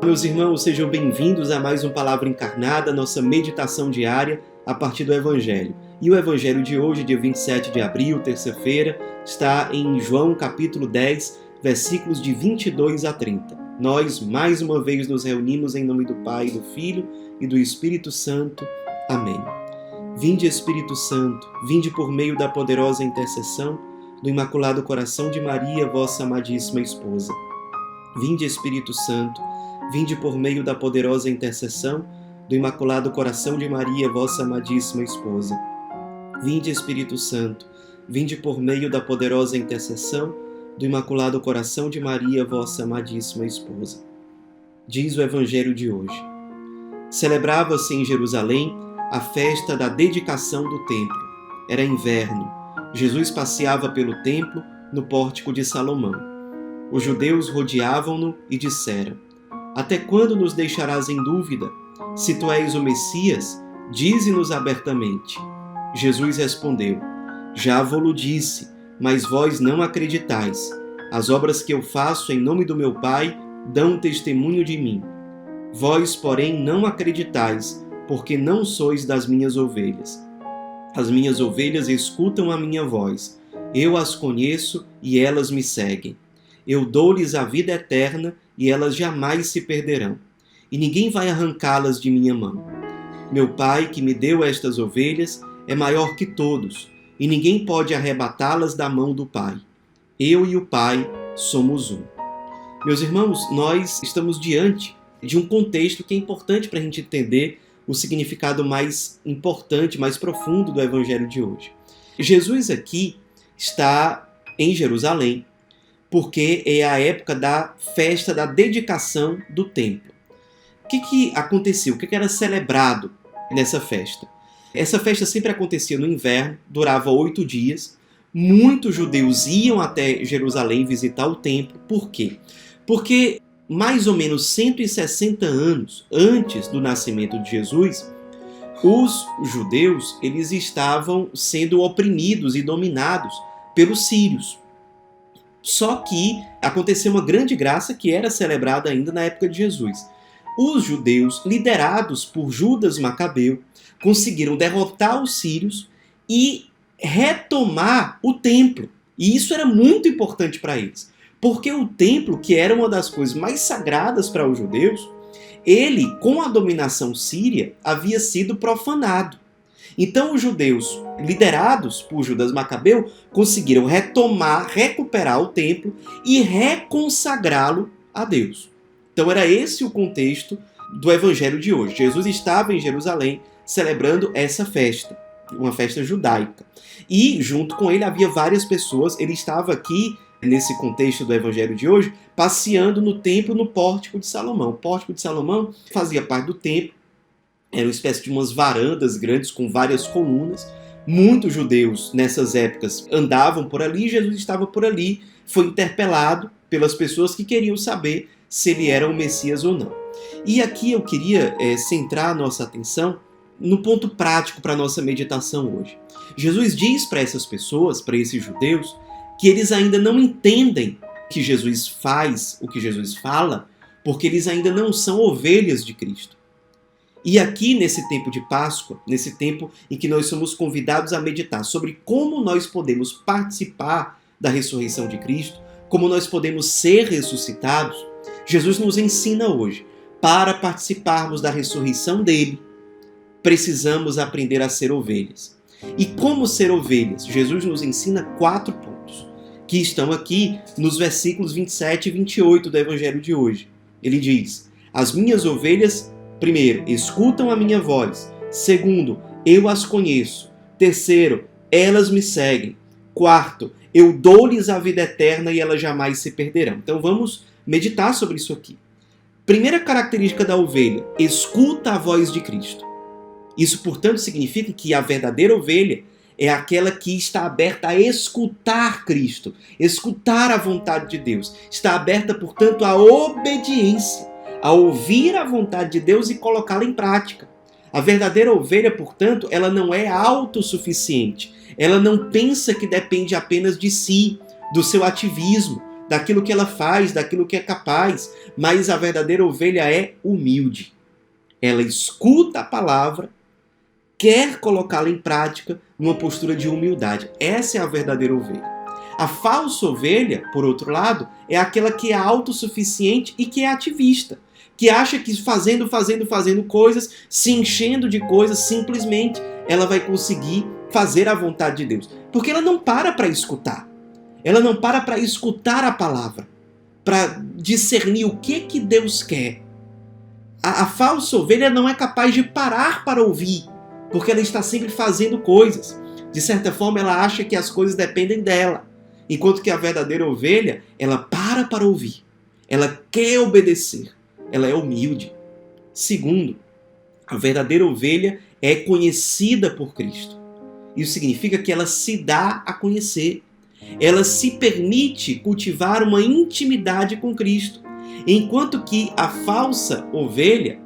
Meus irmãos, sejam bem-vindos a mais um Palavra Encarnada, nossa meditação diária a partir do Evangelho. E o Evangelho de hoje, dia 27 de abril, terça-feira, está em João capítulo 10, versículos de 22 a 30. Nós, mais uma vez, nos reunimos em nome do Pai, do Filho e do Espírito Santo. Amém. Vinde, Espírito Santo, vinde por meio da poderosa intercessão do Imaculado Coração de Maria, vossa amadíssima esposa. Vinde, Espírito Santo, vinde por meio da poderosa intercessão do Imaculado Coração de Maria, vossa amadíssima esposa. Vinde, Espírito Santo, vinde por meio da poderosa intercessão do Imaculado Coração de Maria, vossa amadíssima esposa. Diz o Evangelho de hoje. Celebrava-se em Jerusalém a festa da dedicação do templo. Era inverno. Jesus passeava pelo templo no pórtico de Salomão. Os judeus rodeavam-no e disseram: Até quando nos deixarás em dúvida? Se tu és o Messias, dize-nos abertamente. Jesus respondeu: Já vo-lo disse, mas vós não acreditais. As obras que eu faço em nome do meu Pai dão testemunho de mim. Vós, porém, não acreditais, porque não sois das minhas ovelhas. As minhas ovelhas escutam a minha voz. Eu as conheço e elas me seguem. Eu dou-lhes a vida eterna e elas jamais se perderão, e ninguém vai arrancá-las de minha mão. Meu Pai, que me deu estas ovelhas, é maior que todos, e ninguém pode arrebatá-las da mão do Pai. Eu e o Pai somos um. Meus irmãos, nós estamos diante de um contexto que é importante para a gente entender o significado mais importante, mais profundo do Evangelho de hoje. Jesus aqui está em Jerusalém, porque é a época da festa da dedicação do templo. O que aconteceu? O que era celebrado nessa festa? Essa festa sempre acontecia no inverno, durava 8 dias. Muitos judeus iam até Jerusalém visitar o templo. Por quê? Porque mais ou menos 160 anos antes do nascimento de Jesus, os judeus eles estavam sendo oprimidos e dominados pelos sírios. Só que aconteceu uma grande graça que era celebrada ainda na época de Jesus. Os judeus, liderados por Judas Macabeu, conseguiram derrotar os sírios e retomar o templo. E isso era muito importante para eles. Porque o templo, que era uma das coisas mais sagradas para os judeus, ele, com a dominação síria, havia sido profanado. Então os judeus, liderados por Judas Macabeu, conseguiram recuperar o templo e reconsagrá-lo a Deus. Então era esse o contexto do Evangelho de hoje. Jesus estava em Jerusalém celebrando essa festa, uma festa judaica. E junto com ele havia várias pessoas. Ele estava aqui, nesse contexto do Evangelho de hoje, passeando no templo, no pórtico de Salomão. O pórtico de Salomão fazia parte do templo. Era uma espécie de umas varandas grandes com várias colunas. Muitos judeus nessas épocas andavam por ali, Jesus estava por ali, foi interpelado pelas pessoas que queriam saber se ele era o Messias ou não. E aqui eu queria centrar a nossa atenção no ponto prático para a nossa meditação hoje. Jesus diz para essas pessoas, para esses judeus, que eles ainda não entendem o que Jesus faz, o que Jesus fala, porque eles ainda não são ovelhas de Cristo. E aqui, nesse tempo de Páscoa, nesse tempo em que nós somos convidados a meditar sobre como nós podemos participar da ressurreição de Cristo, como nós podemos ser ressuscitados, Jesus nos ensina hoje, para participarmos da ressurreição dele, precisamos aprender a ser ovelhas. E como ser ovelhas? Jesus nos ensina 4 pontos, que estão aqui nos versículos 27 e 28 do Evangelho de hoje. Ele diz: As minhas ovelhas, primeiro, escutam a minha voz. Segundo, eu as conheço. Terceiro, elas me seguem. Quarto, eu dou-lhes a vida eterna e elas jamais se perderão. Então vamos meditar sobre isso aqui. Primeira característica da ovelha: escuta a voz de Cristo. Isso, portanto, significa que a verdadeira ovelha é aquela que está aberta a escutar Cristo, escutar a vontade de Deus. Está aberta, portanto, à obediência, a ouvir a vontade de Deus e colocá-la em prática. A verdadeira ovelha, portanto, ela não é autossuficiente. Ela não pensa que depende apenas de si, do seu ativismo, daquilo que ela faz, daquilo que é capaz, mas a verdadeira ovelha é humilde. Ela escuta a palavra, quer colocá-la em prática numa postura de humildade. Essa é a verdadeira ovelha. A falsa ovelha, por outro lado, é aquela que é autossuficiente e que é ativista, que acha que fazendo coisas, se enchendo de coisas, simplesmente ela vai conseguir fazer a vontade de Deus. Porque ela não para escutar. Ela não para escutar a palavra, para discernir o que Deus quer. A falsa ovelha não é capaz de parar para ouvir, porque ela está sempre fazendo coisas. De certa forma, ela acha que as coisas dependem dela. Enquanto que a verdadeira ovelha, ela para ouvir. Ela quer obedecer. Ela é humilde. Segundo, a verdadeira ovelha é conhecida por Cristo. Isso significa que ela se dá a conhecer. Ela se permite cultivar uma intimidade com Cristo. Enquanto que a falsa ovelha,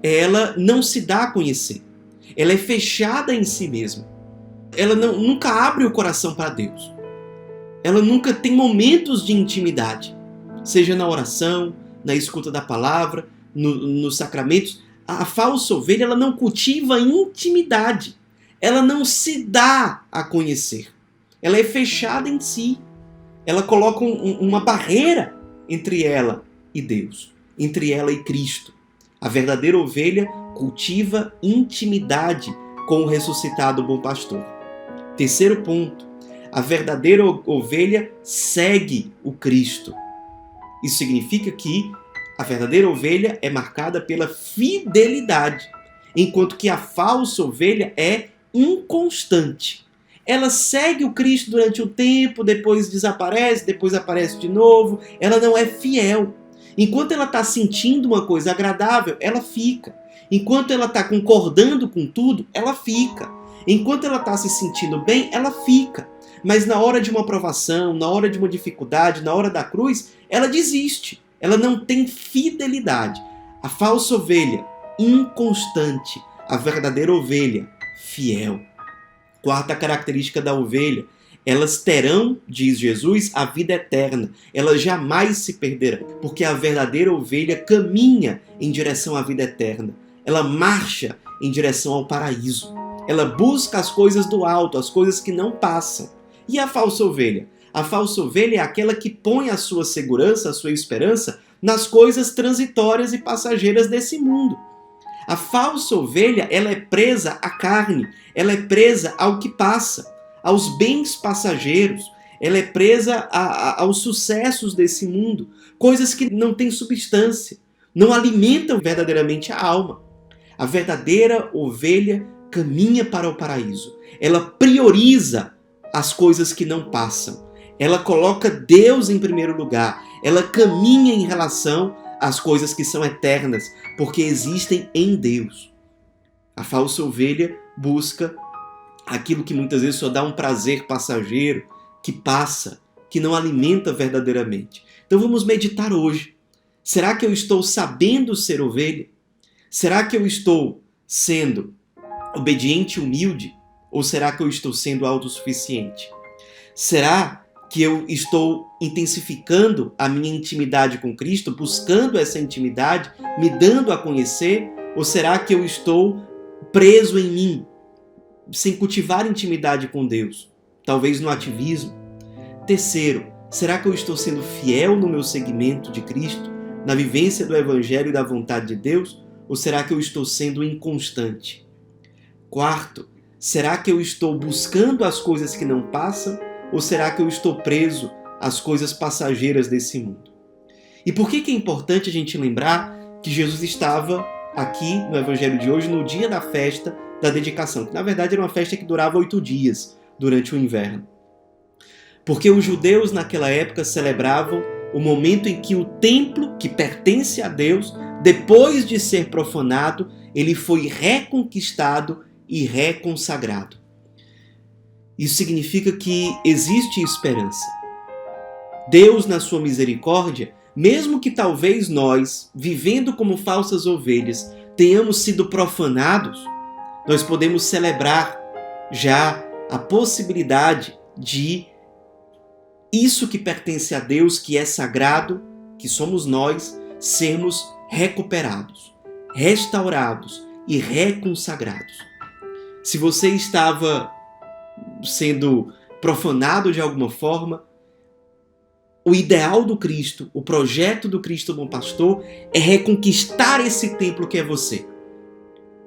ela não se dá a conhecer. Ela é fechada em si mesma. Ela nunca abre o coração para Deus. Ela nunca tem momentos de intimidade. Seja na oração, na escuta da palavra, nos sacramentos. A falsa ovelha, ela não cultiva intimidade. Ela não se dá a conhecer. Ela é fechada em si. Ela coloca uma barreira entre ela e Deus, entre ela e Cristo. A verdadeira ovelha cultiva intimidade com o ressuscitado bom pastor. Terceiro ponto, a verdadeira ovelha segue o Cristo. Isso significa que a verdadeira ovelha é marcada pela fidelidade, enquanto que a falsa ovelha é inconstante. Ela segue o Cristo durante um tempo, depois desaparece, depois aparece de novo. Ela não é fiel. Enquanto ela está sentindo uma coisa agradável, ela fica. Enquanto ela está concordando com tudo, ela fica. Enquanto ela está se sentindo bem, ela fica. Mas na hora de uma provação, na hora de uma dificuldade, na hora da cruz, ela desiste. Ela não tem fidelidade. A falsa ovelha, inconstante. A verdadeira ovelha, fiel. Quarta característica da ovelha, elas terão, diz Jesus, a vida eterna. Elas jamais se perderão, porque a verdadeira ovelha caminha em direção à vida eterna. Ela marcha em direção ao paraíso. Ela busca as coisas do alto, as coisas que não passam. E a falsa ovelha? A falsa ovelha é aquela que põe a sua segurança, a sua esperança nas coisas transitórias e passageiras desse mundo. A falsa ovelha, ela é presa à carne, ela é presa ao que passa, aos bens passageiros, ela é presa aos sucessos desse mundo, coisas que não têm substância, não alimentam verdadeiramente a alma. A verdadeira ovelha caminha para o paraíso, ela prioriza as coisas que não passam, ela coloca Deus em primeiro lugar, ela caminha em relação às coisas que são eternas, porque existem em Deus. A falsa ovelha busca aquilo que muitas vezes só dá um prazer passageiro, que passa, que não alimenta verdadeiramente. Então vamos meditar hoje. Será que eu estou sabendo ser ovelha? Será que eu estou sendo obediente e humilde? Ou será que eu estou sendo autossuficiente? Será que eu estou intensificando a minha intimidade com Cristo, buscando essa intimidade, me dando a conhecer? Ou será que eu estou preso em mim, sem cultivar intimidade com Deus? Talvez no ativismo. Terceiro, será que eu estou sendo fiel no meu seguimento de Cristo, na vivência do Evangelho e da vontade de Deus? Ou será que eu estou sendo inconstante? Quarto, será que eu estou buscando as coisas que não passam? Ou será que eu estou preso às coisas passageiras desse mundo? E por que é importante a gente lembrar que Jesus estava aqui no Evangelho de hoje no dia da festa da dedicação, que na verdade era uma festa que durava 8 dias durante o inverno? Porque os judeus naquela época celebravam o momento em que o templo, que pertence a Deus, depois de ser profanado, ele foi reconquistado e reconsagrado. Isso significa que existe esperança. Deus, na sua misericórdia, mesmo que talvez nós, vivendo como falsas ovelhas, tenhamos sido profanados, nós podemos celebrar já a possibilidade de isso que pertence a Deus, que é sagrado, que somos nós, sermos recuperados, restaurados e reconsagrados. Se você estava sendo profanado de alguma forma, o ideal do Cristo, o projeto do Cristo Bom Pastor é reconquistar esse templo que é você.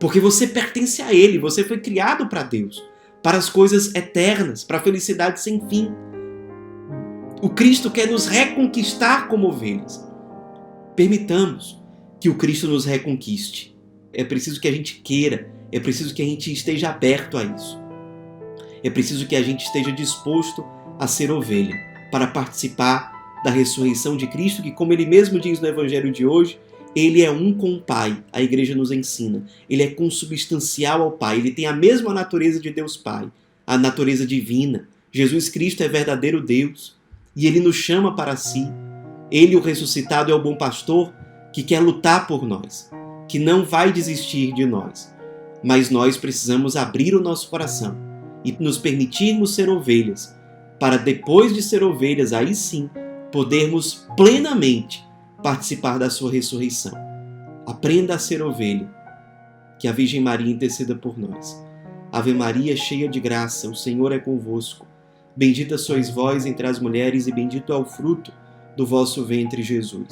Porque você pertence a Ele, você foi criado para Deus, para as coisas eternas, para a felicidade sem fim. O Cristo quer nos reconquistar como ovelhas. Permitamos que o Cristo nos reconquiste. É preciso que a gente queira, é preciso que a gente esteja aberto a isso. É preciso que a gente esteja disposto a ser ovelha, para participar da ressurreição de Cristo, que, como ele mesmo diz no Evangelho de hoje, ele é um com o Pai, a igreja nos ensina. Ele é consubstancial ao Pai, ele tem a mesma natureza de Deus Pai, a natureza divina. Jesus Cristo é verdadeiro Deus e ele nos chama para si. Ele, o ressuscitado, é o bom pastor que quer lutar por nós, que não vai desistir de nós. Mas nós precisamos abrir o nosso coração e nos permitirmos ser ovelhas, para depois de ser ovelhas, aí sim, podermos plenamente participar da sua ressurreição. Aprenda a ser ovelha. Que a Virgem Maria interceda por nós. Ave Maria, cheia de graça, o Senhor é convosco. Bendita sois vós entre as mulheres e bendito é o fruto do vosso ventre, Jesus.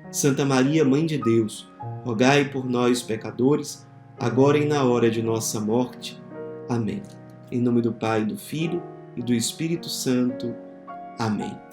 Santa Maria, Mãe de Deus, rogai por nós, pecadores, agora e na hora de nossa morte. Amém. Em nome do Pai, do Filho e do Espírito Santo. Amém.